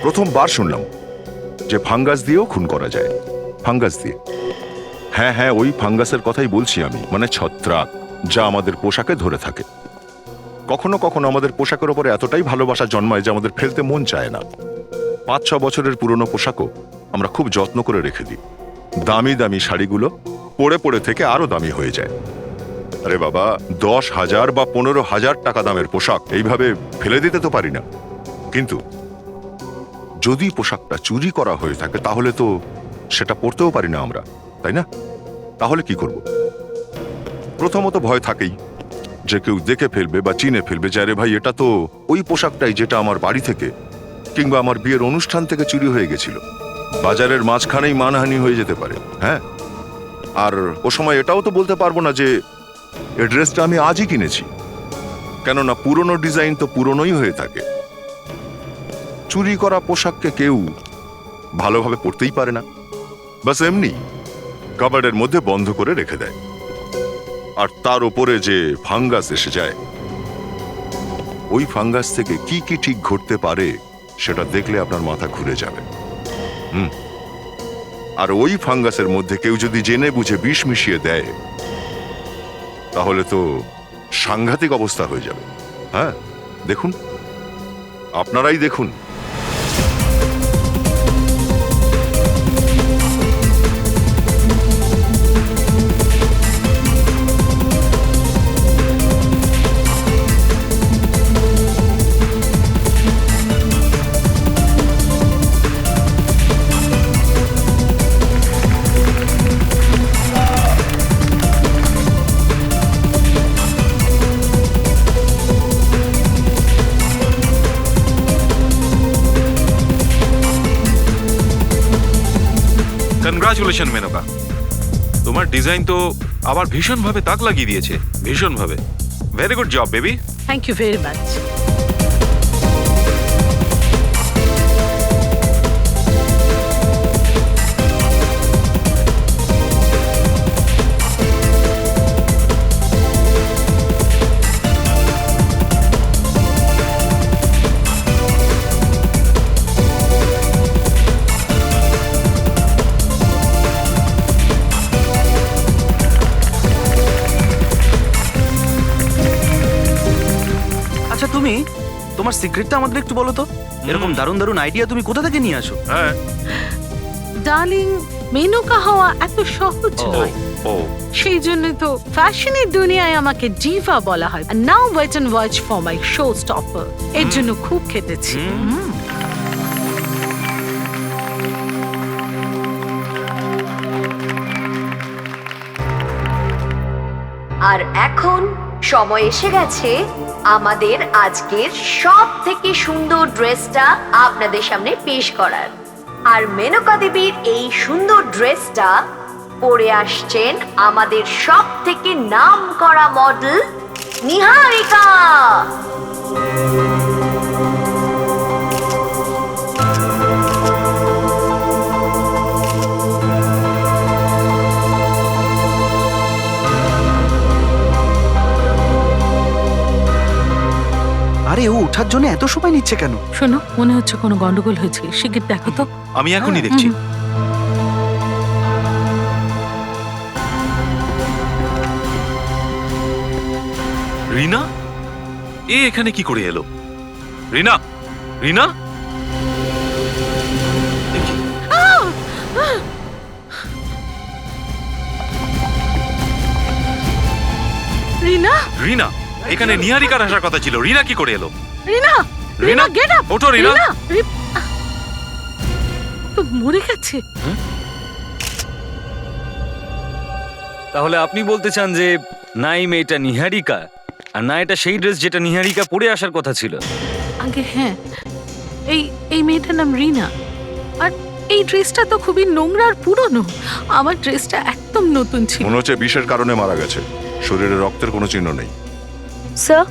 প্রথমবার শুনলাম যে ফাঙ্গাস দিয়েও খুন করা যায়। ফাঙ্গাস দিয়ে? হ্যাঁ হ্যাঁ, ওই ফাঙ্গাসের কথাই বলছি আমি, মানে ছত্রাক, যা আমাদের পোশাকে ধরে থাকে। কখনো কখনো আমাদের পোশাকের ওপরে এতটাই ভালোবাসা জন্মায় যে আমাদের ফেলতে মন চায় না। 5-6 বছরের পুরনো পোশাকও আমরা খুব যত্ন করে রেখে দিই। দামি দামি শাড়িগুলো পরে পরে থেকে আরো দামি হয়ে যায়। আরে বাবা, 10,000 বা 15,000 টাকা দামের পোশাক এইভাবে ফেলে দিতে তো পারি না। কিন্তু যদি পোশাকটা চুরি করা হয়ে থাকে তাহলে তো সেটা পরতেও পারি না আমরা, তাই না? তাহলে কি করব? প্রথমত ভয় থাকেই যে কেউ দেখে ফেলবে বা চিনে ফেলবে যে আরে ভাই, এটা তো ওই পোশাকটাই যেটা আমার বাড়ি থেকে কিংবা আমার বিয়ের অনুষ্ঠান থেকে চুরি হয়ে গেছিল। বাজারের মাঝখানেই মানহানি হয়ে যেতে পারে। হ্যাঁ, আর ও সময় এটাও তো বলতে পারবো না যে এই ড্রেসটা আমি আজই কিনেছি, কেননা পুরনো ডিজাইন তো পুরনোই হয়ে থাকে। চুরি করা পোশাককে কেউ ভালোভাবে পরতেই পারে না, বাস এমনি কাবার্ডের মধ্যে বন্ধ করে রেখে দেয়। আর তার উপরে যে ফাঙ্গাস এসে যায়, ওই ফাঙ্গাস থেকে কি কি ঠিক ঘটতে পারে সেটা দেখলে আপনার মাথা ঘুরে যাবে। আর ওই ফাঙ্গাসের মধ্যে কেউ যদি জেনে বুঝে বিষ মিশিয়ে দেয় তাহলে তো সাংঘাতিক অবস্থা হয়ে যাবে। হ্যাঁ, দেখুন, আপনারাই দেখুন। কনগ্রাচুলেশন মেনকা, তোমার ডিজাইন তো আবার ভীষণভাবে তাক লাগিয়ে দিয়েছে, ভীষণভাবে। Very good job baby. Thank you very much. আচ্ছা, তুমি তোমার সিক্রেটটা আমাদের একটু বলো তো। এরকম দারুণ দারুণ আইডিয়া তুমি কোথা থেকে নিয়ে আসো? হ্যাঁ, ডার্লিং, মেনকা হওয়া এত সহজ নয়। ও সেই জন্য তো ফ্যাশনের দুনিয়ায় আমাকে ডিভা বলা হয়। আর now wait and watch for my showstopper. এর জন্য খুব খেটেছি। আর এখন সময় এসে গেছে আমাদের আজকের সব থেকে সুন্দর ড্রেসটা আপনাদের সামনে পেশ করার। আর মেনকা দেবীর এই সুন্দর ড্রেসটা পরে আসছেন আমাদের সব থেকে নাম করা মডেল নিহারিকা। আরে, ও ওঠার জন্য এত সময় নিচ্ছে কেন? শোনো, মনে হচ্ছে কোনো গন্ডগোল হয়েছে, শিগগির দেখো তো। আমি এখনই দেখছি। রিনা, এ এখানে কি করে এলো? রিনা, রিনা, দেখি। রিনা, রিনা, এখানে নিহারিকার আসার কথা ছিল। রিনা কি করে এলো? রিনা, রিনা, গেট আপ। ওঠো রিনা। তো মরে গেছে। তাহলে আপনি বলতে চান যে না এই মেয়েটা নিহারিকা, আর না এটা সেই ড্রেস যেটা নিহারিকা পরে আসার কথা ছিল? আগে হ্যাঁ, এই এই মেয়েটার নাম রিনা। আর এই ড্রেসটা তো খুবই নোংরা আর পুরনো। আমার ড্রেসটা একদম নতুন ছিল। মনে হচ্ছে বিষের কারণে মারা গেছে। শরীরে রক্তের কোনো চিহ্ন নেই। স্যার,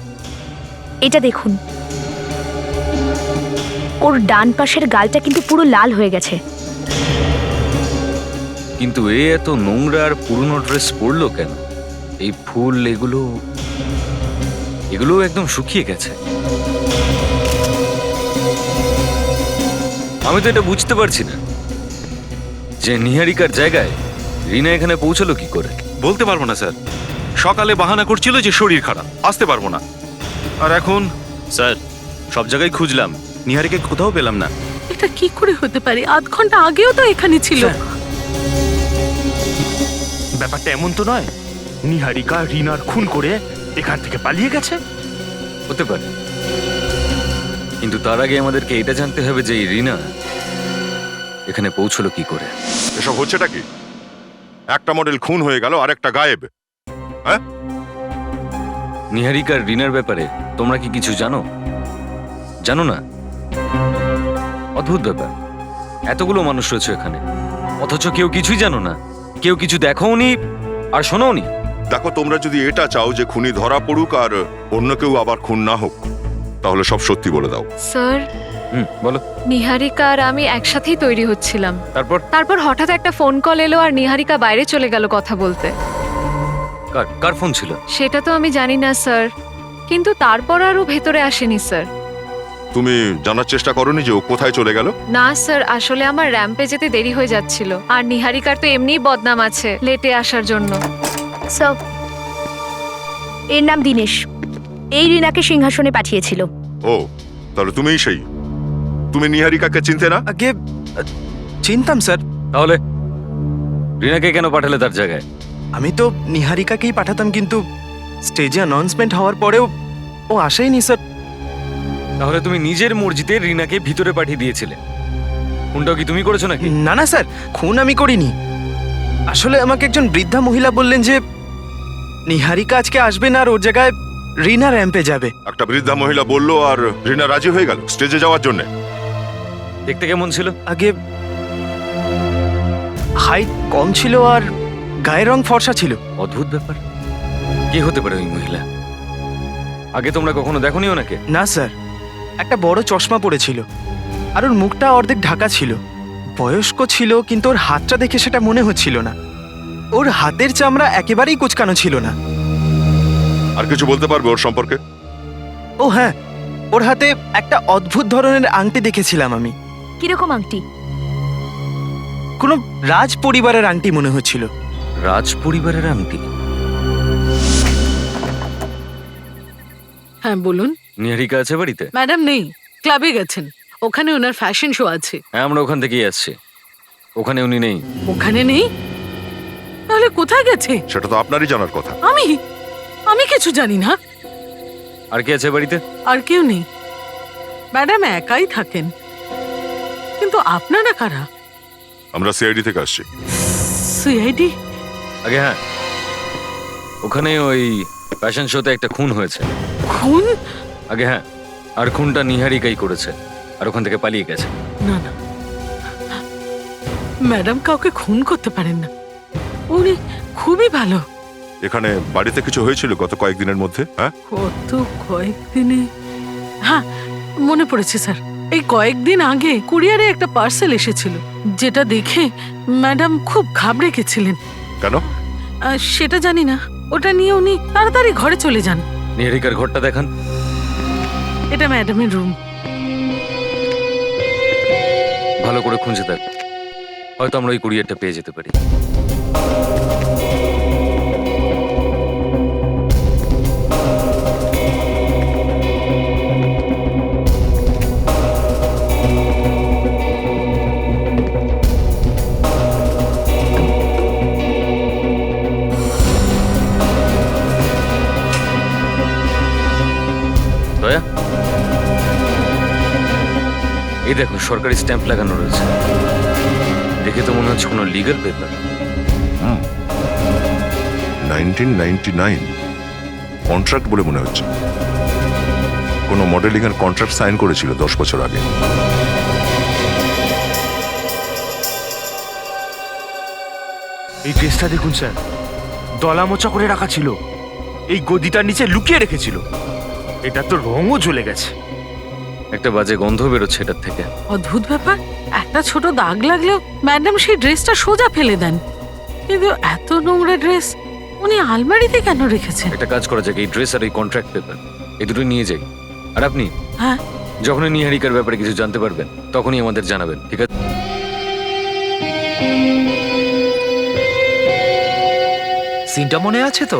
এটা দেখুন, ওর ডান পাশের গালটা কিন্তু পুরো লাল হয়ে গেছে। কিন্তু এ এত নোংরা আর পুরনো ড্রেস পরলো কেন? এই ফুল এগুলো একদম শুকিয়ে গেছে। আমি তো এটা বুঝতে পারছি না যে নিহারিকার জায়গায় রিনা এখানে পৌঁছলো কি করে। বলতে পারবো না স্যার, সকালে বাহানা করছিল যে শরীর খারাপ, আসতে পারবো না। আর এখন স্যার সব জায়গায় খুঁজলাম, নিহারিকে কোথাও পেলাম না। এটা কি করে হতে পারে? আধ ঘন্টা আগেও তো এখানে ছিল। স্যার, ব্যাপারটা এমন তো নয় নিহারিকা রিনার খুন করে এখান থেকে পালিয়ে গেছে। হতে পারে, কিন্তু তার আগে আমাদেরকে এটা জানতে হবে যে এই রিনা এখানে পৌঁছলো কি করে। এসব হচ্ছেটা কি? একটা মডেল খুন হয়ে গেল আর একটা গায়েব। হ্যাঁ, নিহারিকার রিনার ব্যাপারে তোমরা কি কিছু জানো? জানো না? অদ্ভুত ব্যাপার, এতগুলো মানুষ রয়েছে এখানে, অথচ কেউ কিছুই জানো না, কেউ কিছু দেখোনি আর শোনোনি। দেখো, তোমরা যদি এটা চাও যে খুনি ধরা পড়ুক আর অন্য কেউ আবার খুন না হোক, তাহলে সব সত্যি বলে দাও। স্যার, বলো। নিহারিকা আর আমি একসাথেই তৈরি হচ্ছিলাম। তারপর তারপর হঠাৎ একটা ফোন কল এলো আর নিহারিকা বাইরে চলে গেল কথা বলতে। কার কার ফোন ছিল? সেটা তো আমি জানি না স্যার, কিন্তু তারপর আর ও ভেতরে আসেনি স্যার। তুমি জানার চেষ্টা করোনি যে ও কোথায় চলে গেল? না স্যার, আসলে আমার র্যাম্পে যেতে দেরি হয়ে যাচ্ছিল, আর নিহারিকার তো এমনিই বদনাম আছে লেটে আসার জন্য। স্যার, এর নাম দীনেশ। এই রিনাকে সিংহাসনে পাঠিয়েছিল। ও, তাহলে তুমিই সেই। তুমি নিহারিকাকে চিনতে না? আগে চিনতাম স্যার। তাহলে রিনাকে কেন পাঠালে তার জায়গায়? আমি তো নিহারিকাকেই পাঠাতাম, কিন্তু স্টেজে অ্যানাউন্সমেন্ট হওয়ার পরেও ও আসেইনি স্যার। তাহলে তুমি নিজের মর্জিতে রিনাকে ভিতরে পাঠিয়ে দিয়েছিলে? খুনটাও কি তুমি করেছো নাকি? না না স্যার, খুন আমি করিনি। আসলে আমাকে একজন বৃদ্ধা মহিলা বললেন যে নিহারিকা আজকে আসবে না আর ওর জায়গায় রিনা র্যাম্পে যাবে। একটা বৃদ্ধা মহিলা বলল আর রিনা রাজি হয়ে গেল স্টেজে যাওয়ার জন্য। দেখতে কেমন ছিল? আগে হাইট কম ছিল আর গায়ের রং ফর্সা ছিল। অদ্ভুত ব্যাপার, কে হতে পারে ওই মহিলা? আগে তোমরা কখনো দেখোনি ওনাকে? না স্যার, একটা বড় চশমা পড়েছিল আর ওর মুখটা অর্ধেক ঢাকা ছিল। বয়স্ক ছিল, কিন্তু ওর হাতটা দেখে সেটা মনে হচ্ছিল না। ওর হাতের চামড়া একেবারেই কুচকানো ছিল না। আর কিছু বলতে পারবে ওর সম্পর্কে? ও হ্যাঁ, ওর হাতে একটা অদ্ভুত ধরনের আংটি দেখেছিলাম আমি। কিরকম আংটি? কোনো রাজ পরিবারের আংটি মনে হচ্ছিল। রাজ পরিবারের আংটি? হ্যাঁ বলুন। নিহারিকা আছে বাড়িতে? ম্যাডাম নেই, ক্লাবে গেছেন। ওখানে ওনার ফ্যাশন শো আছে। হ্যাঁ, আমরা ওখান থেকেই আসছি। ওখানে উনি নেই। ওখানে নেই? তাহলে কোথায় গেছে? সেটা তো আপনারই জানার কথা। আমি কিছু জানি না। আর কে আছে বাড়িতে? আর কেউ নেই। ম্যাডাম একাই থাকেন। কিন্তু আপনারা কারা? আমরা সিআইডি থেকে আসছি। সিআইডি? আগে হ্যাঁ, ওখানে ওই ফ্যাশন শোতে একটা খুন হয়েছে। খুন? আগে হ্যাঁ, আর খুনটা নিহারিকাই করেছে আর ওখান থেকে পালিয়ে গেছে। না না, ম্যাডাম কাউকে খুন করতে পারেন না। উনি খুবই ভালো। এখানে বাড়িতে কিছু হয়েছিল গত কয়েকদিনের মধ্যে? হ্যাঁ, কত কয়েকদিনে? হ্যাঁ মনে পড়েছে স্যার, এই কয়েকদিন আগে কুরিয়ারে একটা পার্সেল এসেছিল, যেটা দেখে ম্যাডাম খুব ঘাবড়ে গেছিলেন। কেন? সেটা জানি না। ওটা নিয়ে উনি তাড়াতাড়ি ঘরে চলে যান। নিহারিকার ঘরটা দেখান। এটা ম্যাডামের রুম। ভালো করে খুঁজে দেখ, হয়তো আমরা ওই কুরিয়ারটা পেয়ে যেতে পারি। দয়া, এই দেখো সরকারি স্ট্যাম্প লাগানো রয়েছে। দেখে তো মনে হচ্ছে কোনো লিগ্যাল পেপার। 1999 কন্ট্রাক্ট বলে মনে হচ্ছে। কোনো মডেলিং এর কন্ট্রাক্ট সাইন করেছিল 10 বছর আগে। এই ড্রেসটা দেখুন স্যার, দলা মোচা করে রাখা ছিল, এই গদিটার নিচে লুকিয়ে রেখেছিল। এটা তো রঙও জ্বলে গেছে। একটা বাজে গন্ধ বেরোচ্ছে এটার থেকে। অদ্ভুত ব্যাপার, একটা ছোট দাগ লাগলেও ম্যাডাম সেই ড্রেসটা সোজা ফেলে দেন, কিন্তু এত নোংরা ড্রেস উনি আলমারিতে কেন রেখেছেন? একটা কাজ করা যাক, এই ড্রেস আর এই কন্ট্রাক্ট পেপার এই দুটো নিয়ে যাই, আর আপনি হ্যাঁ, যখনই নিহারিকার ব্যাপারে কিছু জানতে পারবেন তখনই আমাদের জানাবেন, ঠিক আছে? সিনটা মনে আছে তো?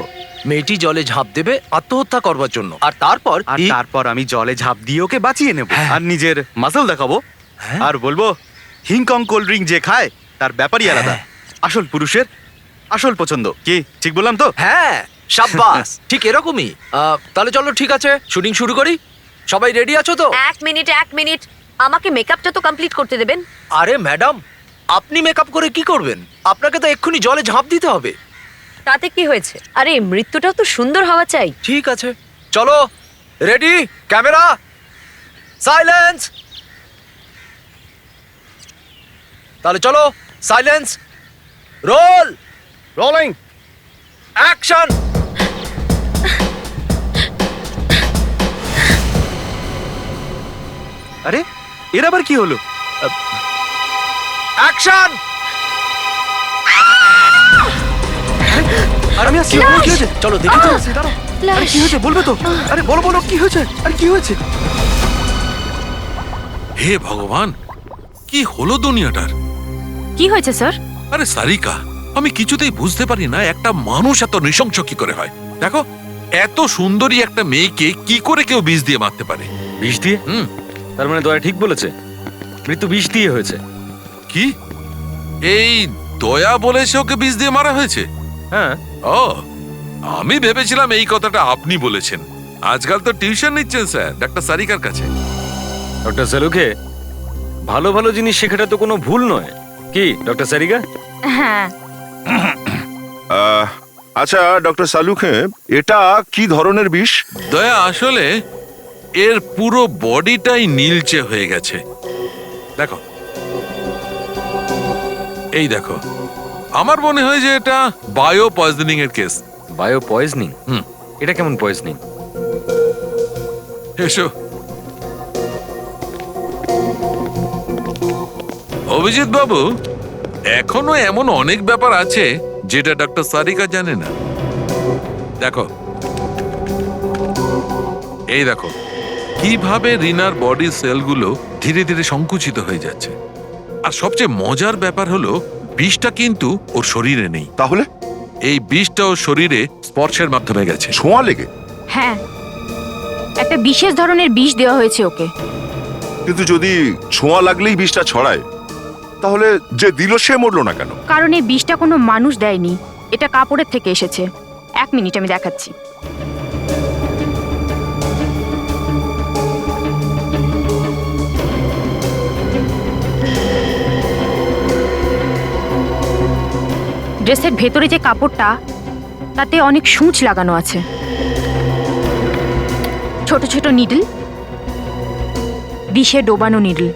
মেয়েটি জলে ঝাঁপ দেবে আত্মহত্যা করবার জন্য, আর তারপর আর তারপর আমি জলে ঝাঁপ দিয়ে ওকে বাঁচিয়ে নেব হ্যাঁ। আর নিজের মাসল দেখাবো হ্যাঁ। আর বলবো হিংকং কোল্ড ড্রিঙ্ক যে খায় তার ব্যাপারই আলাদা। হ্যাঁ। আসল পুরুষের আসল পছন্দ। কি ঠিক বললাম তো? হ্যাঁ, সাব্বাস। ঠিক এরকমই। তাহলে চলো, ঠিক আছে, শুটিং শুরু করি। সবাই রেডি আছো তো? এক মিনিট আমাকে মেকআপটা তো কমপ্লিট করতে দেবেন। আরে ম্যাডাম, আপনি মেকআপ করে কি করবেন? আপনাকে তো এক্ষুনি জলে ঝাঁপ দিতে হবে। তাতে কি হয়েছে? আরে মৃত্যুটাও তো সুন্দর হওয়া চাই। ঠিক আছে, চলো, রেডি, ক্যামেরা, সাইলেন্স। তাহলে চলো, সাইলেন্স, রোল, রোলিং, অ্যাকশন। আরে এর আবার কি হলো? অ্যাকশন। আর আমি আসছি। কি হয়েছে? চলো দেখি তো। আরে কি হয়েছে বলবে তো? আরে বলো বলো কি হয়েছে? আরে কি হয়েছে? হে ভগবান, কি হলো দুনিয়াটার? কি হয়েছে স্যার? আরে সারিকা, আমি কিছুতেই বুঝতে পারি না একটা মানুষ এত নৃশংস কি করে হয়। দেখো, এত সুন্দরী একটা মেয়েকে কি করে কেউ বিষ দিয়ে মারতে পারে? বিষ দিয়ে? হুম। তার মানে দয়া ঠিক বলেছে, মৃত্যু বিষ দিয়ে হয়েছে। কি? এই দয়া বলেছে ওকে বিষ দিয়ে মারা হয়েছে? হ্যাঁ। ও, আমি ভেবেছিলাম এই কথাটা আপনি বলেছেন। আজকাল তো টিউশন নিচ্ছেন স্যার ডাক্তার সারিকার কাছে। ডক্টর সালুকে ভালো ভালো জিনিস শেখাটা তো কোনো ভুল নয়, কি ডক্টর সারিকা? হ্যাঁ, আচ্ছা ডক্টর সালুখে, এটা কি ধরনের বিষ? দয়া, আসলে এর পুরো বডিটাই নীলচে হয়ে গেছে। দেখো, এই দেখো, আমার মনে হয় যে এটা বায়ো পয়জনিং এর কেস। Bio poisoning? হুম। এটা কেমন পয়জনিং? এসো। অভিজিৎ বাবু, এখনো এমন অনেক ব্যাপার আছে যেটা ডক্টর সারিকা জানে না। দেখো, এই দেখো কিভাবে রিনার বডি সেলগুলো ধীরে ধীরে সংকুচিত হয়ে যাচ্ছে। আর সবচেয়ে মজার ব্যাপার হলো বিষটা কিন্তু ওর শরীরে নেই। তাহলে এই বিষটা ওর শরীরে স্পর্শের মাধ্যমে গেছে। ছোঁয়া লেগে? হ্যাঁ, একটা বিশেষ ধরনের বিষ দেওয়া হয়েছে ওকে। কিন্তু যদি ছোঁয়া লাগলেই বিষটা ছড়ায়, তাহলে যে দিল সে মরলো না কেন? কারণ এই বিষটা কোনো মানুষ দেয়নি, এটা কাপড়ের থেকে এসেছে। এক মিনিট, আমি দেখাচ্ছি। ড্রেসের ভেতরে যে কাপড়টা, তাতে অনেক সূঁচ লাগানো আছে, ছোট ছোট নিডল, বিষে ডোবানো নিডল।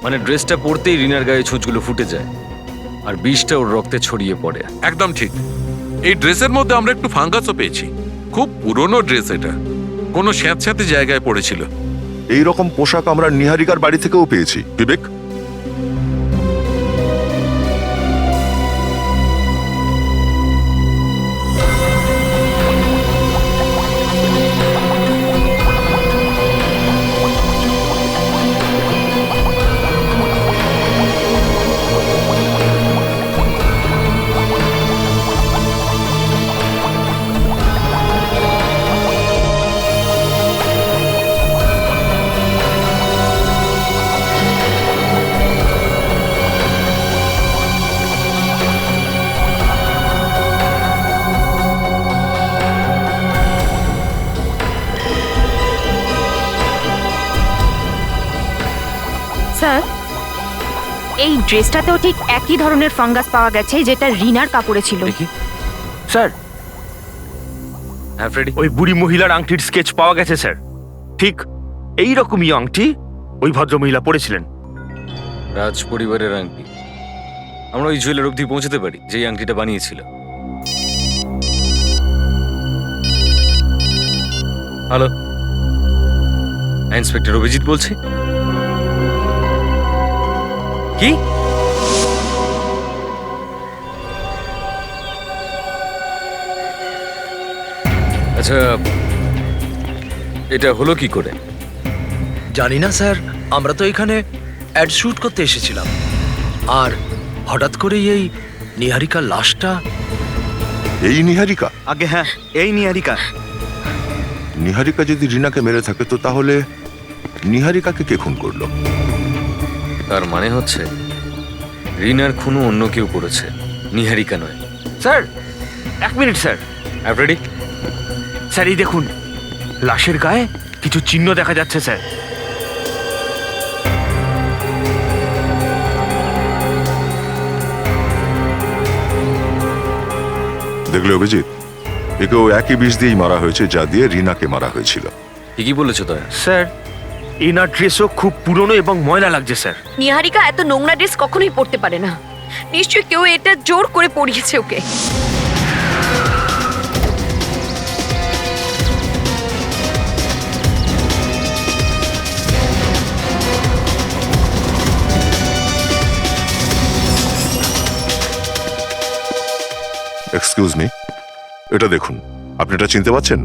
মানে ড্রেসটা পরতেই রিনার গায়ে ছুঁচগুলো ফুটে যায় আর বিষটা ওর রক্তে ছড়িয়ে পড়ে। একদম ঠিক। এই ড্রেসের মধ্যে আমরা একটু ফাঙ্গাসও পেয়েছি। খুব পুরনো ড্রেস এটা, কোনো স্যাঁতস্যাঁতে জায়গায় পড়েছিল। এই রকম পোশাক আমরা নিহারিকার বাড়ি থেকেও পেয়েছি, বিবেক। স্যার, এই ড্রেসটাতেও ঠিক একই ধরনের ফাঙ্গাস পাওয়া গেছে যেটা রিনার কাপড়ে ছিল। দেখি। স্যার, হ্যাঁ ফ্রেডি। ওই বুড়ি মহিলার আংটির স্কেচ পাওয়া গেছে স্যার। ঠিক এই রকমই আংটি ওই ভদ্রমহিলা পরেছিলেন। রাজ পরিবারের আংটি। আমরা ওই জুয়েলার অবধি পৌঁছতে পারি যে এই আংটিটা বানিয়েছিল। হ্যালো, ইন্সপেক্টর অভিজিৎ বলছি। কি? আচ্ছা, এটা হলো কি করে? জানি না স্যার, আমরা তো এখানে অ্যাড শুট করতে এসেছিলাম, আর হঠাৎ করেই এই নিহারিকার লাশটা। এই নিহারিকা? আগে হ্যাঁ, এই নিহারিকা। নিহারিকা যদি রিনাকে মেরে থাকে তো তাহলে নিহারিকাকে কে খুন করলো? তার মানে হচ্ছে রিনার খুনও অন্য কেউ করেছে, নিহারিকা নয়। Sir 1 minute sir. Ready? Sir এই দেখুন, লাশের গায়ে কিছু চিহ্ন দেখা যাচ্ছে স্যার। দেখলে অভিজিৎ, একেও একই বিষ দিয়েই মারা হয়েছে যা দিয়ে রিনাকে মারা হয়েছিল। ঠিকই বলেছো দয়া। স্যার এনার ড্রেসও খুব পুরনো এবং ময়লা লাগছে স্যার। নিহারিকা এত নোংরা ড্রেস কখনোই পরতে পারে না। নিশ্চয়ই কেউ এটা জোর করে পরিয়েছে ওকে। এক্সকিউজ মি, এটা দেখুন, আপনি এটা চিনতে পারছেন?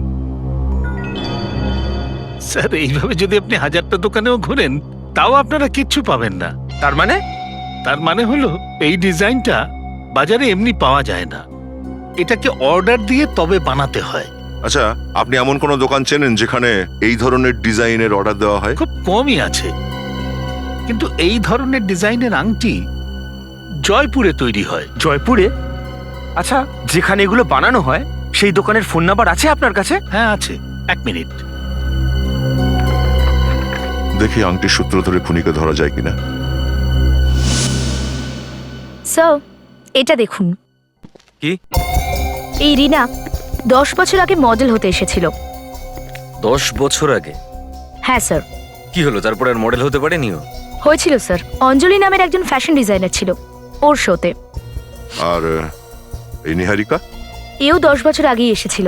স্যার এইভাবে যদি আপনি 1000টা দোকানেও ঘোরেন তাও আপনারা কিচ্ছু পাবেন না। তার মানে? তার মানে হলো এই ডিজাইনটা বাজারে এমনি পাওয়া যায় না, এটাকে অর্ডার দিয়ে তবে বানাতে হয়। আচ্ছা, আপনি এমন কোনো দোকান চেনেন যেখানে এই ধরনের ডিজাইনের অর্ডার দেওয়া হয়? খুব কমই আছে, কিন্তু এই ধরনের ডিজাইনের আংটি জয়পুরে তৈরি হয়। জয়পুরে? আচ্ছা, যেখানে এগুলো বানানো হয় সেই দোকানের ফোন নাম্বার আছে আপনার কাছে? হ্যাঁ আছে, 1 মিনিট। দেখি আংটির সূত্র ধরে খুনিকে ধরা যায় কিনা। স্যার এটা দেখুন। কি? এই রিনা 10 বছর আগে মডেল হতে এসেছিল। 10 বছর আগে? হ্যাঁ স্যার। কি হলো, তারপর আর মডেল হতে পারেনি ও? হয়েছিল স্যার, অঞ্জলি নামের একজন ফ্যাশন ডিজাইনার ছিল ওর শোতে। আর এই নিহারিকা? এও 10 বছর আগেই এসেছিল।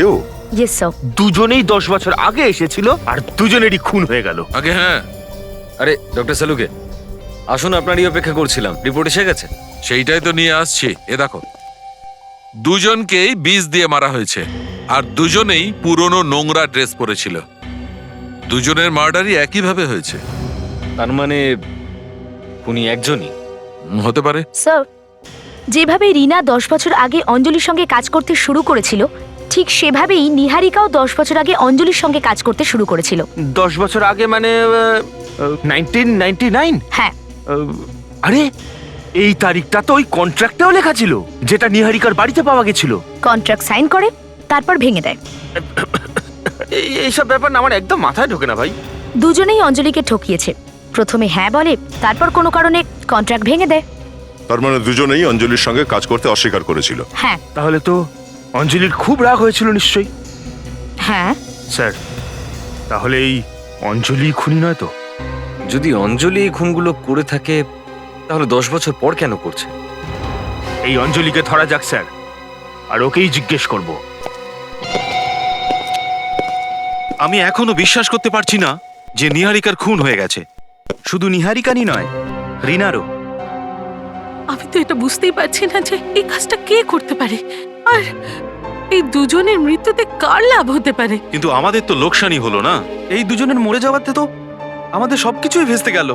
এও? Yes sir. দুজনেই 10 বছর আগে এসেছিল আর দুজনেরই খুন হয়ে গেল। আগে হ্যাঁ, আরে ডক্টর সালুকে আসুন, আপনারই অপেক্ষা করছিলাম। রিপোর্ট এসে গেছে? সেইটাই তো নিয়ে আসছি। এ দেখো, দুজনকেই বিষ দিয়ে মারা হয়েছে, আর দুজনেই পুরনো নোংরা ড্রেস পরেছিল। দুজনের মার্ডারই একইভাবে হয়েছে। তার মানে খুনি একজনই হতে পারে। স্যার, যেভাবে রিনা 10 বছর আগে অঞ্জলির সঙ্গে কাজ করতে শুরু করেছিল, ঠিক সেভাবেই নিহারিকাও 10 বছর আগে অঞ্জলির সঙ্গে কাজ করতে শুরু করেছিল। 10 বছর আগে মানে 1999? হ্যাঁ। আরে এই তারিখটা তো ওই কন্ট্রাক্টেও লেখা ছিল, যেটা নিহারিকার বাড়িতে পাওয়া গেছিল। কন্ট্রাক্ট সাইন করে তারপর ভেঙে দেয়। এইসব ব্যাপার না আমার একদম মাথায় ঢোকে না ভাই। দুজনেই অঞ্জলিকে ঠকিয়েছে। প্রথমে হ্যাঁ বলে, তারপর কোনো কারণে কন্ট্রাক্ট ভেঙে দেয়। তার মানে দুজনেই অঞ্জলির সঙ্গে কাজ করতে অস্বীকার করেছিল। হ্যাঁ। তাহলে তো অঞ্জলির খুব রাগ হয়েছিল নিশ্চয়ই। হ্যাঁ স্যার, তাহলে এই অঞ্জলি খুনি নয় তো? যদি অঞ্জলি এই খুনগুলো করে থাকে তাহলে 10 বছর পর কেন করছে? এই অঞ্জলিকে ধরা যাক স্যার, আর ওকেই জিজ্ঞেস করব। আমি এখনো বিশ্বাস করতে পারছি না যে নিহারিকার খুন হয়ে গেছে। শুধু নিহারিকারই নয়, রিনারও। আমি তো এটা বুঝতেই পারছি না যে এই কাজটা কে করতে পারে, আর এই দুজনের মৃত্যুতে কার লাভ হতে পারে। কিন্তু আমাদের তো লোকসানই হলো না। এই দুজনের মরে যাওয়াতে তো আমাদের সবকিছুই ভেস্তে গেল।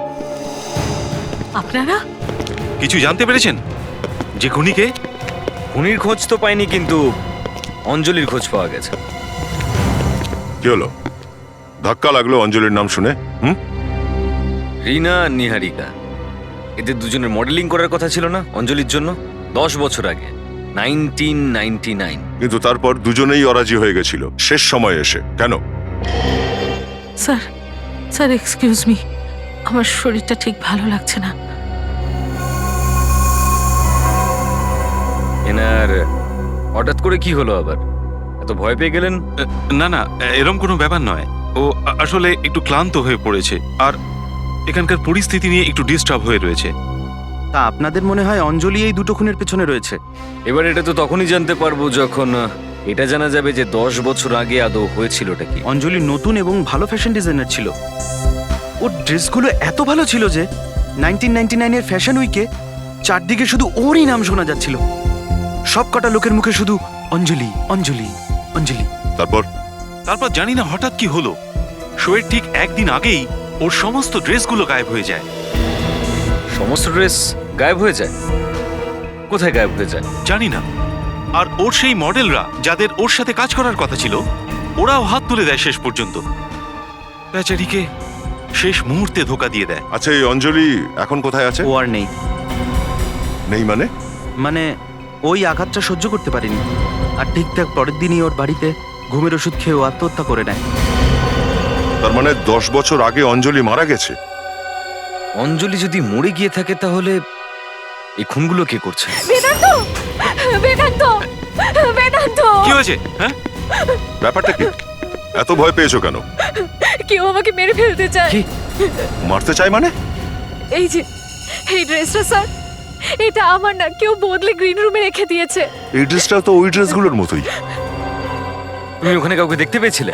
আপনারা কিছু জানতে পেরেছেন যে খুনিকে? খুনির খোঁজ তো পাইনি, কিন্তু অঞ্জলির খোঁজ পাওয়া গেছে। কি হলো? ধাক্কা লাগলো অঞ্জলির নাম শুনে? রিনা আর নিহারিকা, এদের দুজনের মডেলিং করার কথা ছিল না অঞ্জলির জন্য 10 বছর আগে, 1999। কিন্তু তারপর দুজনেই অরাজি হয়ে গেছিল শেষ সময়ে এসে। কেন? স্যার, স্যার এক্সকিউজ মি, আমার শরীরটা ঠিক ভালো লাগছে না। এনার হঠাৎ করে কি হলো আবার? এত ভয় পেয়ে গেলেন? না না, এরম কোনো ব্যাপার নয়। ও আসলে একটু ক্লান্ত হয়ে পড়েছে, আর এখানকার পরিস্থিতি নিয়ে একটু ডিস্টার্ব হয়ে রয়েছে। তা আপনাদের মনে হয় অঞ্জলি এই দুটো খুনের পেছনে রয়েছে? এবার এটা তো তখনই জানতে পারবো যখন এটা জানা যাবে যে 10 বছর আগে আদৌ হয়েছিলটা কি। অঞ্জলি নতুন এবং ভালো ফ্যাশন ডিজাইনার ছিল। ওর ড্রেসগুলো এত ভালো ছিল যে 1999-এর ফ্যাশন উইকে চারদিকে শুধু ওরই নাম শোনা যাচ্ছিল। সব কটা লোকের মুখে শুধু অঞ্জলি অঞ্জলি অঞ্জলি। তারপর জানি না হঠাৎ কি হলো, শোয়ের ঠিক একদিন আগেই ওর সমস্ত ড্রেসগুলো গায়েব হয়ে যায়। সমস্ত ড্রেস গায়েব হয়ে যায়? কোথায় গায়েব হয়ে যায়? জানি না। আর ওর সেই মডেলরা যাদের ওর সাথে কাজ করার কথা ছিল, ওরাও হাত তুলে দেয় শেষ পর্যন্ত। বেচারিকে শেষ মুহূর্তে ধোকা দিয়ে দেয়। আচ্ছা, এই অঞ্জলি এখন কোথায় আছে? ও আর নেই। নেই মানে? মানে ওই আঘাতটা সহ্য করতে পারেনি, আর ঠিকঠাক পরের দিনই ওর বাড়িতে ঘুমের ওষুধ খেয়ে ও আত্মহত্যা করে নেয়। তার মানে 10 বছর আগে অঞ্জলি মারা গেছে। অঞ্জলি যদি মরে গিয়ে থাকে তাহলে এই খুনগুলো কে করছে? বেদান্ত, বেদান্ত, বেদান্ত, কি হয়েছে? হ্যাঁ, ব্যাপারটা কি? এত ভয় পেয়েছো কেন? কেউ আমাকে মেরে ফেলতে চায়। কি? মারতে চাই মানে? এই যে এই ড্রেসটা স্যার, এটা আমার না, কেউ বদলে গ্রিন রুমে রেখে দিয়েছে। এই ড্রেসটা তো ওই ড্রেসগুলোর মতোই। তুমি ওখানে কাউকে দেখতে পেয়েছিলে?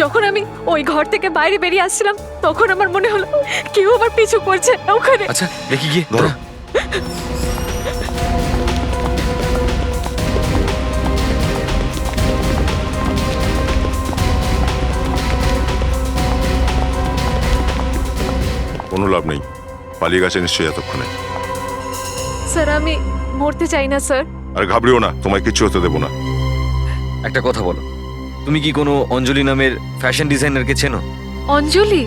যখন আমি ওই ঘর থেকে বাইরে বেরিয়ে আসছিলাম, তখন আমার মনে হলো কেউ আমার পিছু করছে ওখানে। আচ্ছা, দেখি গিয়ে ধরো। কোনো লাভ নেই, পালিয়ে গেছে নিশ্চয়ই এতক্ষণে। স্যার, আমি মরতে চাই না স্যার। আর ঘাবড়িও না, তোমায় কিচ্ছু হতে দেবো না। একটা কথা বলো, তুমি কি কোনো অঞ্জলি নামের ফ্যাশন ডিজাইনারকে চেনো? অঞ্জলি?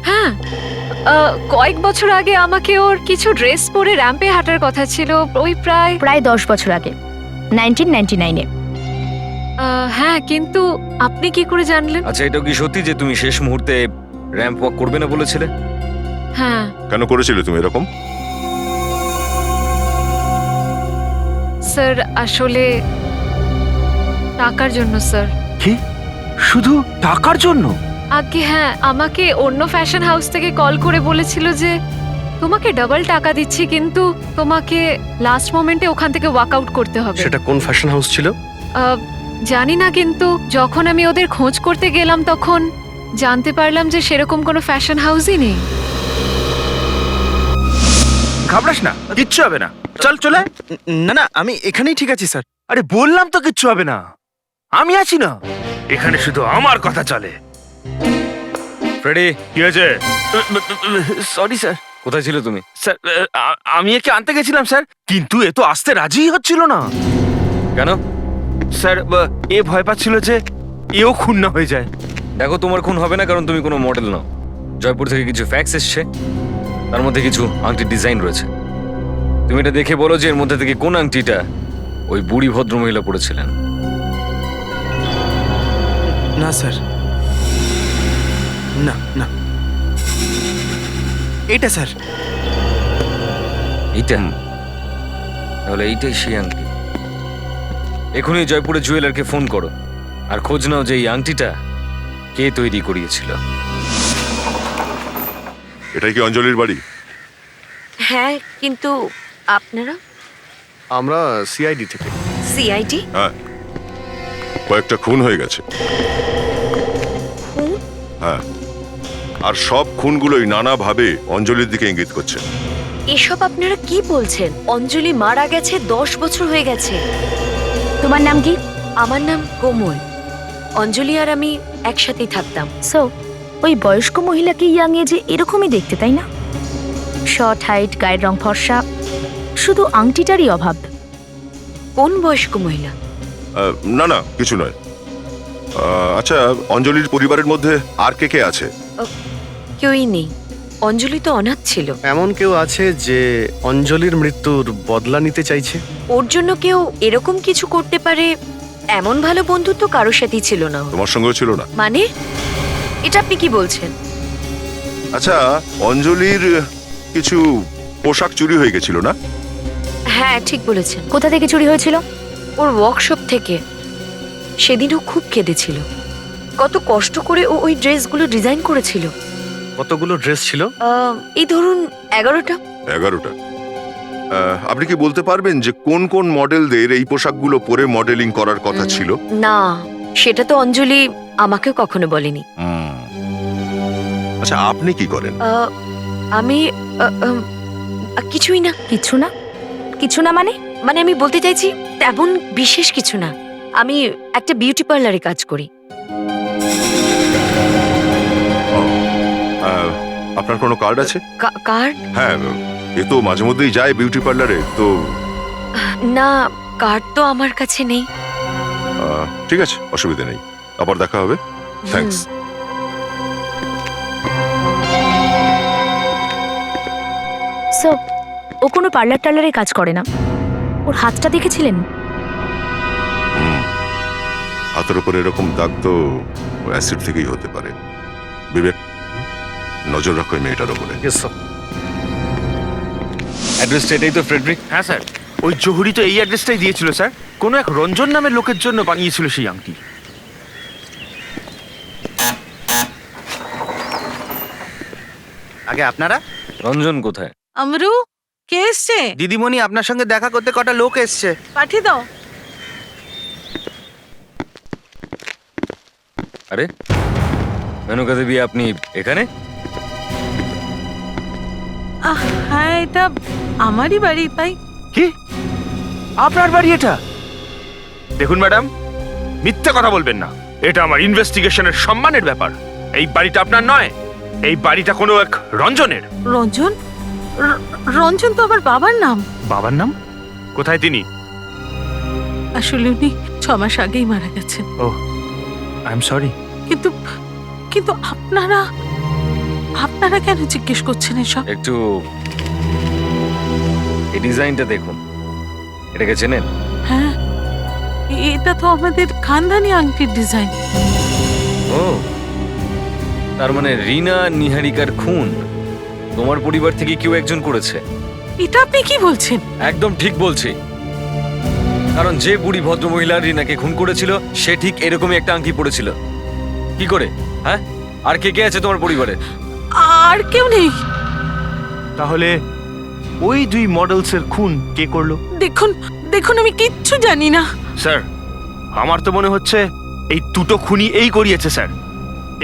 হ্যাঁ, কয়েক বছর আগে আমাকে ওর কিছু ড্রেস পরে র্যাম্পে হাঁটার কথা ছিল। ওই প্রায় প্রায় 10 বছর আগে, 1999-এ। হ্যাঁ, কিন্তু আপনি কি করে জানলেন? আচ্ছা, এটাও কি সত্যি যে তুমি শেষ মুহূর্তে র্যাম্প ওয়াক করবে না বলেছিলে? হ্যাঁ। কেন করেছিলে তুমি এরকম? স্যার, আসলে টাকার জন্য স্যার। কি? শুধু টাকার জন্য? আগে হ্যাঁ, আমাকে অন্য ফ্যাশন হাউস থেকে কল করে বলেছিল যে তোমাকে ডাবল টাকা দিচ্ছি, কিন্তু তোমাকে লাস্ট মোমেন্টে ওখান থেকে ওয়াকআউট করতে হবে। সেটা কোন ফ্যাশন হাউস ছিল? জানি না, কিন্তু যখন আমি ওদের খোঁজ করতে গেলাম তখন জানতে পারলাম যে সেরকম কোনো ফ্যাশন হাউসই নেই। ঘাবড়াস না, কিচ্ছু হবে না। চল চলে। না না, আমি এখানেই ঠিক আছি স্যার। আরে বললাম তো কিচ্ছু হবে না, আমি আছি না। এখানে শুধু আমার কথা চলে। ফ্রেডি, কি হয়েছে? Sorry sir. কোথায় ছিল তুমি? স্যার, আমি একে আনতে গেছিলাম স্যার, কিন্তু এ তো আসতে রাজিই হচ্ছিল না। কেন? স্যার, এ ভয় পাচ্ছিল যে এও খুন না হয়ে যায়। দেখো, তোমার খুন হবে না, কারণ তুমি কোনো মডেল নও। জয়পুর থেকে কিছু ফ্যাক্স এসছে, তার মধ্যে কিছু আংটির ডিজাইন রয়েছে। তুমি এটা দেখে বলো যে এর মধ্যে থেকে কোন আংটিটা ওই বুড়ি ভদ্রমহিলা পড়েছিলেন। না স্যার, না না, এইটা স্যার। এইটা? তাহলে এইটাই সেই আংটি। এখনই জয়পুরে জুয়েলারকে ফোন করো আর খোঁজ নাও যে এই আংটিটা কে তৈরি করিয়েছিল। এটাই কি অঞ্জলির বাড়ি? হ্যাঁ, কিন্তু আপনারা? আমরা সিআইডি থেকে। সিআইডি? হ্যাঁ, কয়েকটা খুন হয়ে গেছে। খুন? হ্যাঁ, আর সব খুনগুলোই নানাভাবে অঞ্জলির দিকে ইঙ্গিত করছে। এসব আপনারা কি বলছেন? অঞ্জলি মারা গেছে 10 বছর হয়ে গেছে। তোমার নাম কি? আমার নাম কোমল। অঞ্জলি আর আমি একসাথেই থাকতাম। সো ওই বয়স্ক মহিলাকে ইয়াং এজে এরকমই দেখতে, তাই না? শর্ট হাইট, গায়ের রং ফর্সা, শুধু আংটিটারই অভাব। কোন বয়স্ক মহিলা? না না, কিছু নয়। আচ্ছা, অঞ্জলির পরিবারের মধ্যে আর কে কে আছে? কেউই নেই। অঞ্জলি তো অনাথ ছিল। এমন কেউ আছে যে অঞ্জলির মৃত্যুর বদলা নিতে চাইছে? ওর জন্য কেউ এরকম কিছু করতে পারে এমন ভালো বন্ধুত্ব কারোর সাথেই ছিল না ওর। তোমার সঙ্গেও ছিল না? মানে এটা আপনি কি বলছেন? আচ্ছা, অঞ্জলির কিছু পোশাক চুরি হয়ে গেছিল না? হ্যাঁ, ঠিক বলেছেন। কোথা থেকে চুরি হয়েছিল? ওর ওয়ার্কশপ থেকে। সেদিনও খুব কেঁদেছিল। কত কষ্ট করে ও ওই ড্রেসগুলো ডিজাইন করেছিল। কতগুলো ড্রেস ছিল? এই ধরুন 11টা। 11টা? আপনি কি বলতে পারবেন যে কোন কোন মডেলদের এই পোশাকগুলো পরে মডেলিং করার কথা ছিল? না, সেটা তো অঞ্জলি আমাকেও কখনো বলেনি। আচ্ছা, আপনি কি করেন? আমি কিছুই না। কিছু না? কিছু না মানে? মানে আমি বলতে চাইছি তেমন বিশেষ কিছু না। আমি একটা বিউটি পার্লারে কাজ করি। আপনার কোনো কার্ড আছে? কার্ড? হ্যাঁ, এ তো মাঝে মধ্যেই যায় বিউটি পার্লারে, তো না, কার্ড তো আমার কাছে নেই। ঠিক আছে, অসুবিধা নেই, আবার দেখা হবে। থ্যাঙ্কস। সো ও কোনো পার্লার টার্লারে কাজ করে না। ওর হাতটা দেখেছিলেন? হাতের উপর এরকম দাগ তো অ্যাসিড থেকেই হতে পারে। বিবেক, নজর রাখো এই মেয়েটার উপরে। অ্যাড্রেসটা এটাই তো, ফ্রেডরিক? হ্যাঁ স্যার, ওই জহুরি তো এই অ্যাড্রেসটাই দিয়েছিল স্যার। কোনো এক রঞ্জন নামের লোকের জন্য বানিয়েছিল সেই আংটি। আগে আপনারা? রঞ্জন কোথায়? আমরু, কে এসছে? দিদিমণি, আপনার সঙ্গে দেখা করতে কটা লোক এসছে। পাঠিয়ে দাও। আরে মেনকা দেবী, আপনি এখানে? হ্যাঁ, এটা আমারই বাড়ি, তাই। কি আপনার বাড়ি এটা? দেখুন ম্যাডাম, মিথ্যা কথা বলবেন না। এটা আমার ইনভেস্টিগেশনের সম্মানের ব্যাপার। এই বাড়িটা আপনার নয়, এই বাড়িটা কোনো এক রঞ্জনের। রঞ্জন? রঞ্জন তো আমার বাবার নাম। বাবার নাম? কোথায় তিনি? আসলে উনি 6 মাস আগেই মারা গেছেন। ও, আই এম সরি। কিন্তু কিন্তু আপনারা আপনারা কেন জিজ্ঞেস করছেন এসব? একটু এই ডিজাইনটা দেখুন, এটাকে চেনেন? হ্যাঁ, এটা তো আমাদের খানদানি আংটির ডিজাইন। ও, তার মানে রিনা নিহারিকার খুন তোমার পরিবার থেকে কেউ একজন করেছে? এটা আপনি কি বলছেন? একদম ঠিক বলছি, কারণ যে বুড়ি ভদ্রমহিলা রিনাকে খুন করেছিল সে ঠিক এরকমই একটা আংটি পরেছিল। কি করে? হ্যাঁ, আর কে কে আছে তোমার পরিবারে? আর কেউ নেই। তাহলে ওই দুই মডেলসের খুন কে করলো? দেখুন দেখুন, আমি কিচ্ছু জানি না। স্যার, আমার তো মনে হচ্ছে এই দুটো খুনি এই করিয়েছে স্যার।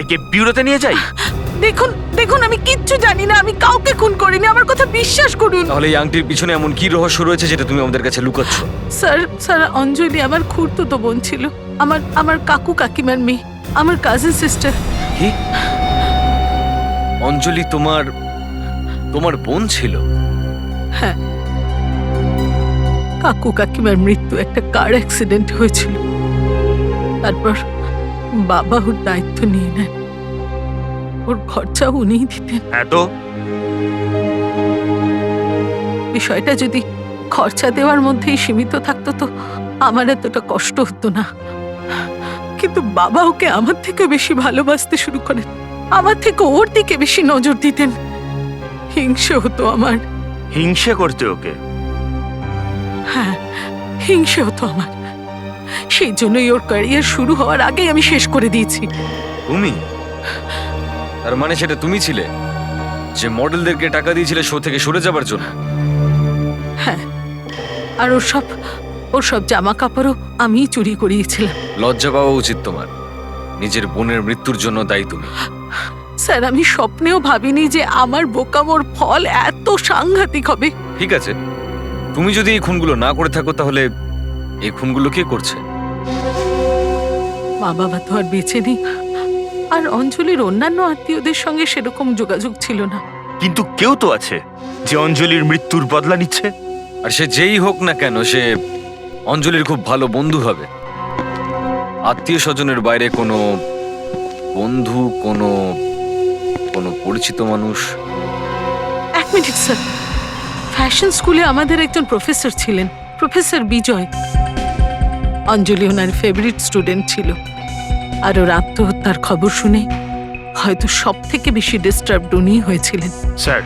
একে বিউরোতে নিয়ে যাই? দেখুন দেখুন, আমি কিচ্ছু জানি না, আমি কাউকে খুন করিনি, আমার কথা বিশ্বাস করুন। তাহলে এই আংটির পিছনে এমন কি রহস্য রয়েছে যেটা তুমি আমাদের কাছে লুকাচ্ছ? স্যার স্যার, অঞ্জলি আমার খুড়তুতো বোন ছিল, আমার কাকু কাকিমার মেয়ে, আমার কাজিন সিস্টার। কি? অঞ্জলি তোমার বোন ছিল? হ্যাঁ, কাকু কাকিমার মৃত্যু একটা কার অ্যাক্সিডেন্ট হয়েছিল। তারপর বাবা ওর দায়িত্ব নিয়ে নেন, ওর খরচা উনিই দিতেন। হ্যাঁ, তো বিষয়টা যদি খরচা দেওয়ার মধ্যেই সীমিত থাকতো তো আমার এতটা কষ্ট হতো না। কিন্তু বাবা ওকে আমার থেকে বেশি ভালোবাসতে শুরু করেন, আমার থেকে ওর দিকে বেশি নজর দিতেন। হিংসে হতো আমার। হিংসে করতে ওকে? হ্যাঁ, হিংসে হতো আমার। সেই জন্যই ওর ক্যারিয়ার শুরু হওয়ার আগেই আমি শেষ করে দিয়েছি। তুমি? তার মানে সেটা তুমি ছিলে যে মডেলদেরকে টাকা দিয়েছিলে শো থেকে সরে যাবার জন্য? হ্যাঁ, আর ওর সব জামা কাপড়ও আমিই চুরি করিয়েছিলাম। লজ্জা পাওয়া উচিত তোমার, নিজের বোনের মৃত্যুর জন্য দায়ী তুমি। স্যার, আমি স্বপ্নেও ভাবিনি যে আমার বোকামোর ফল এত সাংঘাতিক হবে। ঠিক আছে, তুমি যদি এই খুনগুলো না করে থাকো তাহলে এই খুনগুলো কে করছে? মা বাবা তো আর বেঁচে নেই, আর অঞ্জলির অন্যান্য আত্মীয়দের সঙ্গে সেরকম যোগাযোগ ছিল না। কিন্তু কেউ তো আছে যে অঞ্জলির মৃত্যুর বদলা নিচ্ছে। আর সে যেই হোক না কেন, সে অঞ্জলির খুব ভালো বন্ধু হবে। আত্মীয় স্বজনের বাইরে কোনো বন্ধু, কোনো পরিচিত মানুষ? এক মিনিট স্যার, ফ্যাশন স্কুলে আমাদের একজন প্রফেসর ছিলেন, প্রফেসর বিজয়। অঞ্জলি ওনার ফেভারিট স্টুডেন্ট ছিল, আর ওর আত্মহত্যার খবর শুনে হয়তো সব থেকে বেশি ডিস্টার্বড উনি হয়েছিলেন। স্যার,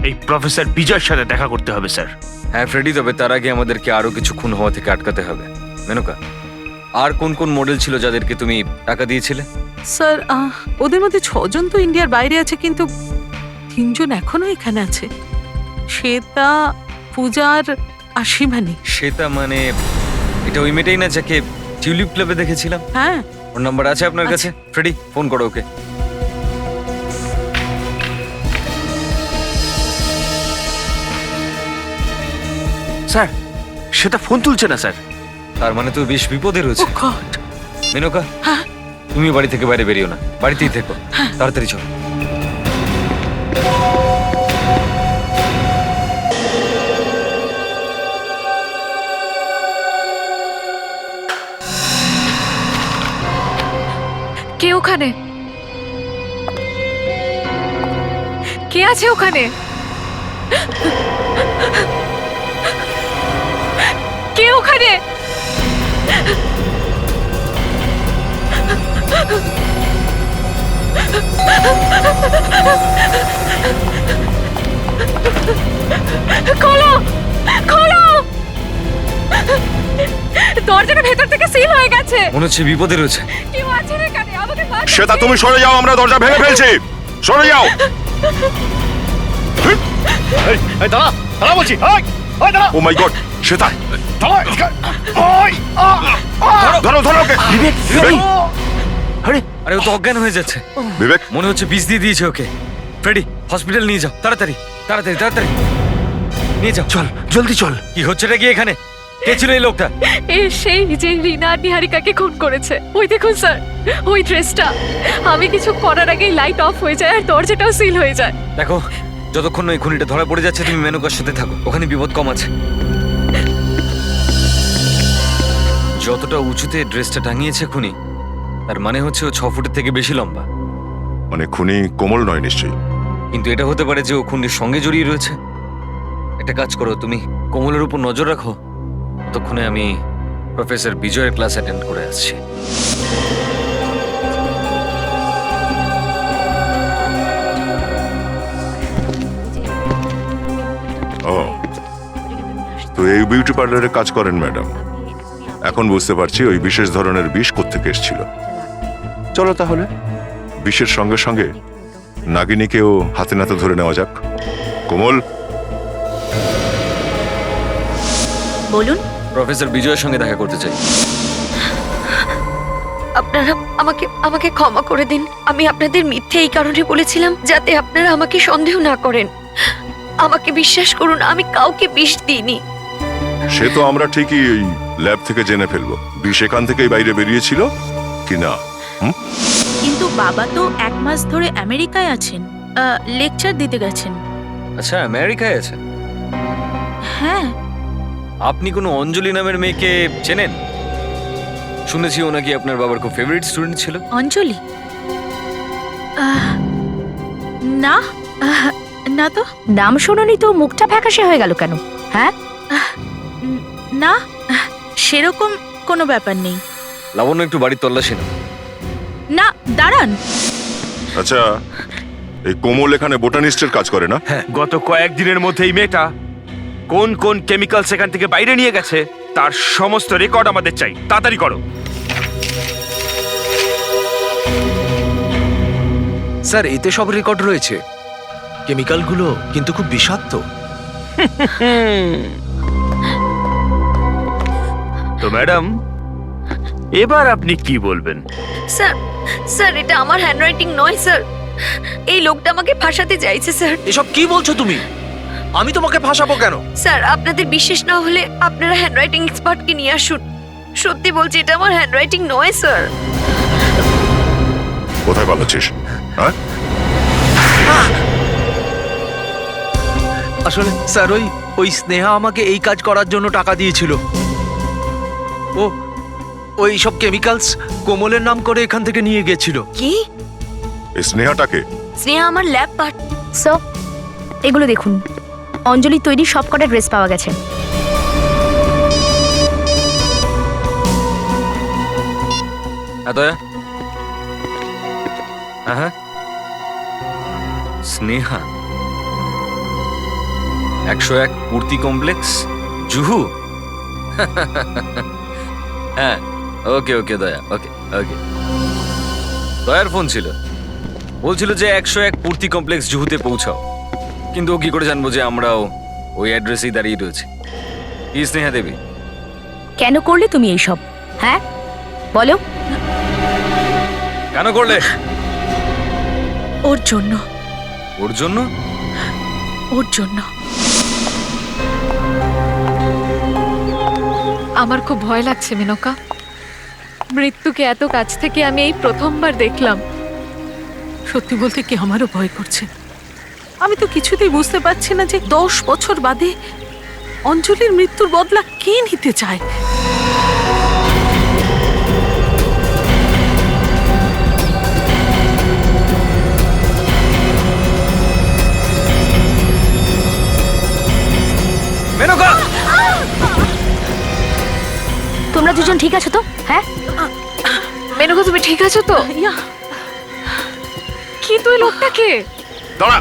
এই প্রফেসর বিজয়ের সাথে দেখা করতে হবে স্যার। হ্যাঁ ফ্রেডি, তবে তার আগে আমাদেরকে আরো কিছু খুন হওয়া থেকে আটকাতে হবে। মেনকা, আর কোন কোন মডেল ছিল যাদেরকে তুমি টাকা দিয়েছিলে? স্যার, ওদের মধ্যে 6 জন তো ইন্ডিয়ার বাইরে আছে, কিন্তু 3 জন এখনো এখানে আছে। শ্বেতা, পূজার, আশিমানি। শ্বেতা মানে এটা ওই মেয়েটাই না যাকে টিউলিপ ক্লাবে দেখেছিলাম? হ্যাঁ। ওর নাম্বার আছে আপনার কাছে? ফ্রেডি, ফোন করো ওকে। স্যার, সেটা ফোন তুলছে না স্যার। তার মানে তো বেশ বিপদে রয়েছে। ও গড। মেনকা, হ্যাঁ, তুমি বাড়ি থেকে বাইরে বেরিও না, বাড়িতেই থেকো। তাড়াতাড়ি চলো। ওখানে? কে আছে ওখানে? কে ওখানে? খোলো, খোলো! দরজাটা ভেতর থেকে সিল হয়ে গেছে। মনে হচ্ছে বিপদে রয়েছে। কেউ আছে এখানে? আমাকে বাঁচাও। শ্বেতা, তুমি সরে যাও, আমরা দরজা ভেঙে ফেলছি। সরে যাও। দাঁড়া দাঁড়া বলছি, ও মাই গড, শ্বেতা, ধরো ধরো ওকে। বিবেক, বিবেক, আরে আরে ও তো অজ্ঞান হয়ে যাচ্ছে। বিবেক, মনে হচ্ছে বিষ দিয়ে দিয়েছে ওকে। ফ্রেডি, হসপিটাল নিয়ে যাও, তাড়াতাড়ি তাড়াতাড়ি তাড়াতাড়ি নিয়ে যাও। চল, জলদি চল। কি হচ্ছেটা কি এখানে? কে ছিল এই লোকটা? এ সেই যে রিনা আর নিহারিকাকে খুন করেছে। ওই দেখুন স্যার, ওই ড্রেসটা। আমি কিছু করার আগেই লাইট অফ হয়ে যায় আর দরজাটাও সিল হয়ে যায়। দেখো, যতক্ষণ না এই খুনিটা ধরা পড়ে যাচ্ছে তুমি মেনকার সাথে থাকো, ওখানে বিপদ কম আছে। যতটা উঁচুতে ড্রেসটা টাঙিয়েছে খুনি, তার মানে হচ্ছে ও 6 ফুটের থেকে বেশি লম্বা। মানে খুনি কোমল নয় নিশ্চয়ই। কিন্তু এটা হতে পারে যে ও খুনির সঙ্গে জড়িয়ে রয়েছে। একটা কাজ করো, তুমি কোমলের উপর নজর রাখো, ততক্ষণে আমি প্রফেসর বিজয়ের ক্লাস অ্যাটেন্ড করে আসছি। ও, তো এই বিউটি পার্লারে কাজ করেন ম্যাডাম। এখন বুঝতে পারছি ওই বিশেষ ধরনের বিষ কোত্থেকে এসেছিল। চলো তাহলে বিষের সঙ্গে সঙ্গে নাগিনীকেও হাতে নাতে ধরে নেওয়া যাক। কোমল, বলুন। প্রফেসর বিজয়ের সঙ্গে দেখা করতে চাই। আপনারা আমাকে আমাকে ক্ষমা করে দিন। আমি আপনাদের মিথ্যে এই কারণে বলেছিলাম যাতে আপনারা আমাকে সন্দেহ না করেন। আমাকে বিশ্বাস করুন, আমি কাউকে বিষ দিইনি। সে তো আমরা ঠিকই ওই ল্যাব থেকে জেনে ফেলবো বিষ এখান থেকেই বাইরে বেরিয়েছিল কি না। কিন্তু বাবা তো 1 মাস ধরে আমেরিকায় আছেন, লেকচার দিতে গেছেন। আচ্ছা, আমেরিকায় আছে? হ্যাঁ। আপনি কোনো অঞ্জলি নামের মেয়েকে চেনেন? শুনেছি ও নাকি আপনার বাবার খুব ফেভারিট স্টুডেন্ট ছিল। অঞ্জলি? না, না তো। নাম শোনোনি তো মুখটা ফ্যাকাশে হয়ে গেল কেন? হ্যাঁ, না, সেরকম কোনো ব্যাপার নেই। লাবণ্য, একটু বাড়ির তল্লাশি না। না, দাঁড়ান। আচ্ছা, এই কোমল এখানে বোটানিস্টের কাজ করে না? হ্যাঁ, গত কয়েকদিনের মধ্যে এই মেয়েটা কোন কোন কেমিক্যাল সেখান থেকে বাইরে নিয়ে গেছে তার সমস্ত রেকর্ড আমাদের চাই। তাড়াতাড়ি করো। স্যার, এতে সব রেকর্ড রয়েছে। কেমিক্যালগুলো কিন্তু খুব বিষাক্ত। তো ম্যাডাম, এবার আপনি কি বলবেন? স্যার, স্যার এটা আমার হ্যান্ডরাইটিং নয় স্যার। এই লোকটা আমাকে ফাঁসাতে চাইছে স্যার। এসব কি বলছো তুমি? আমি তোমাকে ফাঁসাবো কেন? স্যার, আপনাদের বিশ্বাস না হলে আপনারা হ্যান্ডরাইটিং এক্সপার্টকে নিয়ে আসুন। সত্যি বলছি, এটা আমার হ্যান্ডরাইটিং নয় স্যার। কোথায় পালাচ্ছিস? হ্যাঁ, আসলে স্যার, ওই স্নেহা আমাকে এই কাজ করার জন্য টাকা দিয়েছিল। ও ওই সব কেমিক্যালস কোমলের নাম করে এখান থেকে নিয়ে গেছিল। কি? এই স্নেহাটাকে? স্নেহা আমার ল্যাব পার্ট। সো এগুলো দেখুন, অঞ্জলি তৈরি সবকটা ড্রেস পাওয়া গেছে। দয়া, হ্যাঁ, স্নেহা 101 পূর্তি কমপ্লেক্স, জুহু। হ্যাঁ, ওকে ওকে দয়া, ওকে ওকে। দয়ার ফোন ছিল, বলছিল যে 101 পূর্তি কমপ্লেক্স জুহুতে পৌঁছাও। কিন্তু ও কি করে জানবো যে আমরাও ওই অ্যাড্রেসেই দাঁড়িয়ে রয়েছি? কি স্নেহা দেবী, কেন করলে তুমি এইসব? হ্যাঁ বলো। কেন করলে? ওর জন্য। ওর জন্য? ওর জন্য। আমার খুব ভয় লাগছে মেনকা। মৃত্যুকে এত কাছ থেকে আমি এই প্রথমবার দেখলাম। সত্যি বলতে কি আমারও ভয় করছে। আমি তো কিছুতেই বুঝতে পারছি না যে 10 বছর বাদে অঞ্জলির মৃত্যুর বদলা কে নিতে চায়। দুজন ঠিক আছো তো? হ্যাঁ, মেনকা তুমি ঠিক আছো তো? ইয়া, কি তুই লোকটাকে? দাঁড়া।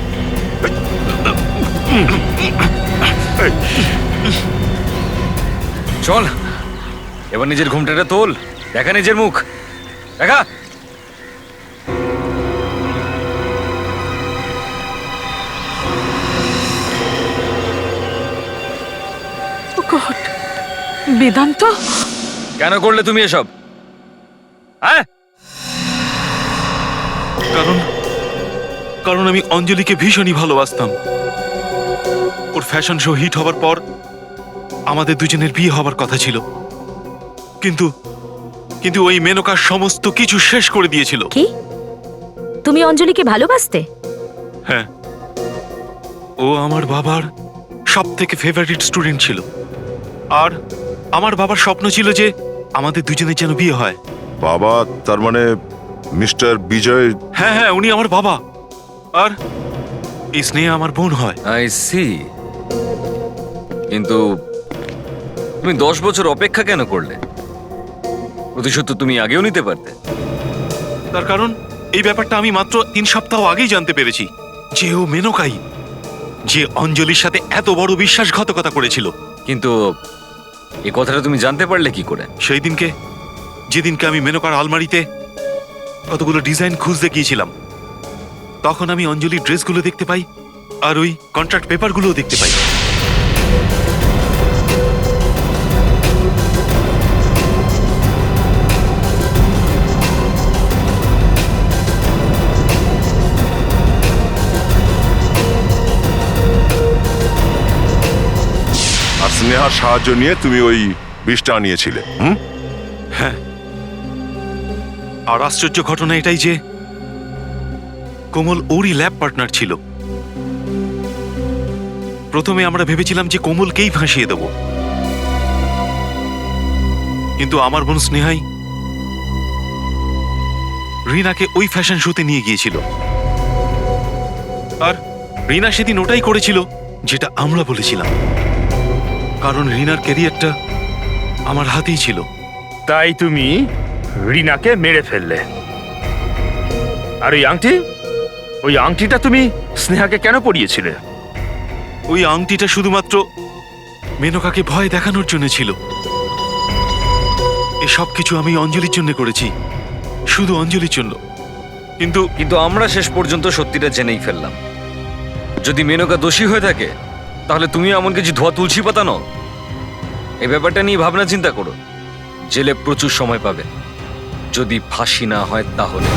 চল এবার নিজের ঘুমটাটা তোল, দেখা নিজের মুখ দেখা। ও গড, বেদান্ত, কেন করলে তুমি এসব? হ্যাঁ, কারণ আমি অঞ্জলিকে ভীষণই ভালোবাসতাম। ওর ফ্যাশন শো হিট হবার পর আমাদের দুজনের বিয়ে হবার কথা ছিল, কিন্তু কিন্তু ওই মেনকা সমস্ত কিছু শেষ করে দিয়েছিল। কি তুমি অঞ্জলিকে ভালোবাসতে? হ্যাঁ, ও আমার বাবার সব থেকে ফেভারিট স্টুডেন্ট ছিল, আর আমার বাবার স্বপ্ন ছিল যে আমাদের দুজনের যেন বিয়ে হয়। বাবা, তার মানে মিস্টার বিজয়? হ্যাঁ হ্যাঁ, উনি আমার বাবা, আর এই স্নেহা আমার বোন হয়। I see. কিন্তু তুমি 10 বছর অপেক্ষা কেন করলে? প্রতিশোধ তো তুমি আগেও নিতে পারতে। তার কারণ এই ব্যাপারটা আমি মাত্র 3 সপ্তাহ আগেই জানতে পেরেছি যে ও মেনকাই, যে অঞ্জলির সাথে এত বড় বিশ্বাসঘাতকতা করেছিল। কিন্তু এই কথাটা তুমি জানতে পারলে কি করে? সেই দিনকে, যেদিনকে আমি মেনকার আলমারিতে কতগুলো ডিজাইন খুঁজতে গিয়েছিলাম, তখন আমি অঞ্জলির ড্রেসগুলো দেখতে পাই আর ওই কন্ট্রাক্ট পেপারগুলোও দেখতে পাই। আর স্নেহার সাহায্য নিয়ে তুমি ওই বিষটা আনিয়েছিলে? হ্যাঁ, আর আশ্চর্য ঘটনা এটাই যে কোমল ওরই ল্যাব পার্টনার ছিল। প্রথমে আমরা ভেবেছিলাম যে কোমলকেই ফাঁসিয়ে দেব, কিন্তু আমার বোন স্নেহাই রিনাকে ওই ফ্যাশন শোতে নিয়ে গিয়েছিল, আর রিনা সেদিন ওটাই করেছিল যেটা আমরা বলেছিলাম, কারণ রিনার ক্যারিয়ারটা আমার হাতেই ছিল। তাই তুমি রিনাকে মেরে ফেললে। আর ওই আংটিটা তুমি স্নেহাকে কেন পরিয়েছিলে? ওই আংটিটা শুধুমাত্র মেনকাকে ভয় দেখানোর জন্য ছিল। এসব কিছু আমি অঞ্জলির জন্য করেছি, শুধু অঞ্জলির জন্য। কিন্তু আমরা শেষ পর্যন্ত সত্যিটা জেনেই ফেললাম। যদি মেনকা দোষী হয়ে থাকে, তাহলে তুমি এমন কিছু ধোয়া তুলসী পাতা নও। এই ব্যাপারটা নিয়ে ভাবনা চিন্তা করো। জেলে প্রচুর সময় পাবে, যদি ফাঁসি না হয় তাহলে।